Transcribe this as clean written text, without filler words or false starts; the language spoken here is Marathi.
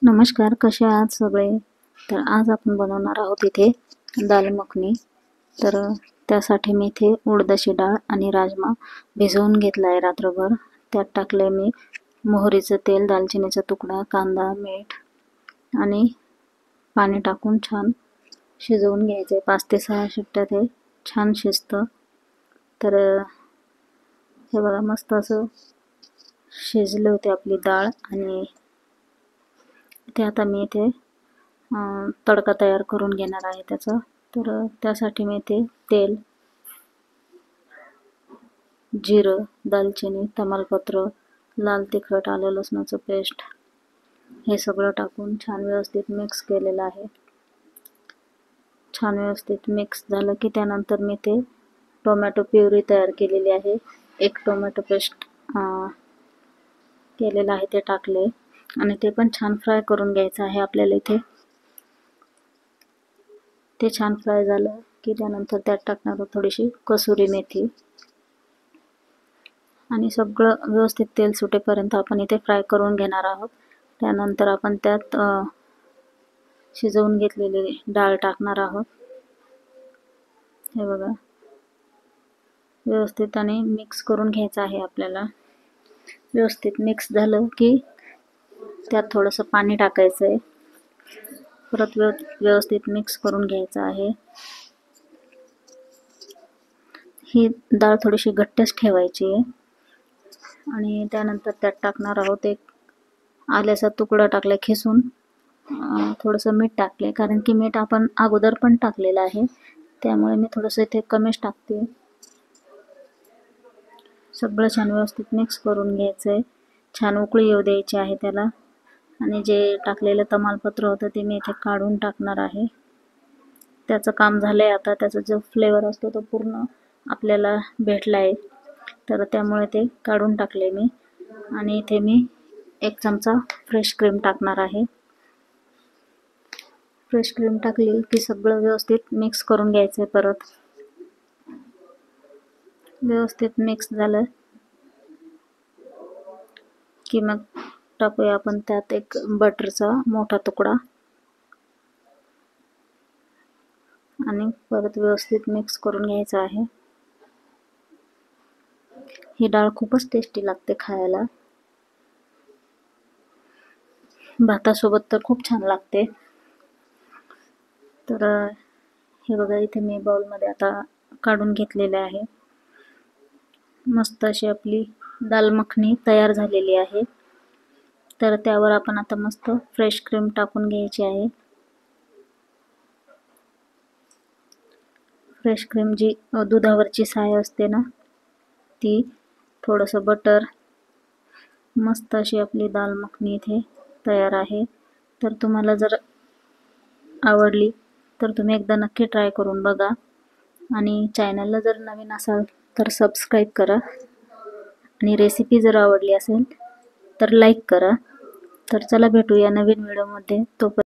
नमस्कार, कसे आहात सगळे? तर आज आपण बनवणार आहोत इथे दाल मखनी. तर त्यासाठी मी इथे उडदाची डाळ आणि राजमा भिजवून घेतला आहे रात्रभर. त्यात टाकले मी मोहरीचं तेल, दालचिनीचा तुकडा, कांदा, मीठ आणि पाणी टाकून छान शिजवून घ्यायचे. 5 ते 6 शिट्ट्यात हे छान शिजतं. तर हे बघा, मस्त असं शिजले होते आपली डाळ. आणि ते आता मी इथे तडका तयार करून घेणार आहे त्याचा. तर त्यासाठी मी इथे तेल, जिरं, दालचिनी, तमालपत्र, लाल तिखट, आलं लसणाचं पेस्ट हे सगळं टाकून छान व्यवस्थित मिक्स केलेलं आहे. छान व्यवस्थित मिक्स झालं की त्यानंतर मी ते टोमॅटो प्युरी तयार केलेली आहे. 1 टोमॅटो पेस्ट केलेलं आहे ते टाकले आणि ते पण छान फ्राय करून घ्यायचं आहे आपल्याला इथे. ते छान फ्राय झालं की त्यानंतर त्यात टाकणार थोडीशी कसुरी मेथी आणि सगळं व्यवस्थित तेल सुटेपर्यंत आपण इथे फ्राय करून घेणार आहोत. त्यानंतर आपण त्यात शिजवून घेतलेली डाळ टाकणार आहोत. हे बघा, व्यवस्थित आणि मिक्स करून घ्यायचं आहे आपल्याला. व्यवस्थित मिक्स झालं की त्यात थोडंसं पाणी टाकायचं आहे. परत व्यवस्थित मिक्स करून घ्यायचं आहे. ही डाळ थोडीशी घट्टच ठेवायची आहे. आणि त्यानंतर त्यात टाकणार आहोत एक आल्याचा तुकडा टाकला खिसून. थोडंसं मीठ टाकले, कारण की मीठ आपण अगोदर पण टाकलेलं आहे, त्यामुळे मी थोडंसं इथे कमीच टाकते. सगळं छान व्यवस्थित मिक्स करून घ्यायचं आहे. छान उकळी येऊ द्यायची आहे त्याला. आणि जे टाकलेलं तमालपत्र होतं ते मी इथे काढून टाकणार आहे. त्याचं काम झालंय आता. त्याचा जो फ्लेवर असतो तो पूर्ण आपल्याला भेटला आहे. तर त्यामुळे ते काढून टाकले मी. आणि इथे मी 1 चमचा फ्रेश क्रीम टाकणार आहे. फ्रेश क्रीम टाकली की सगळं व्यवस्थित मिक्स करून घ्यायचं आहे. परत व्यवस्थित मिक्स झालं की मग टाकूया आपण त्यात एक बटरचा मोठा तुकडा आणि परत व्यवस्थित मिक्स करून घ्यायचं आहे. ही डाळ खूपच टेस्टी लागते खायला. भातासोबत तर खूप छान लागते. तर हे बघा, इथे मी बाउलमध्ये आता काढून घेतलेले आहे. मस्त अशी आपली दाल मखनी तयार झालेली आहे. तर त्यावर आपण आता मस्त फ्रेश क्रीम टाकून घ्यायची आहे. फ्रेश क्रीम जी दुधावरची साय असते ना ती, थोडंसं बटर. मस्त अशी आपली दाल मखनी इथे तयार आहे. तर तुम्हाला जर आवडली तर तुम्ही एकदा नक्की ट्राय करून बघा. आणि चॅनलला जर नवीन असाल तर सबस्क्राईब करा. आणि रेसिपी जर आवडली असेल तर लाईक करा. तर चला, भेटूया नवीन व्हिडिओमध्ये. तोपर्यंत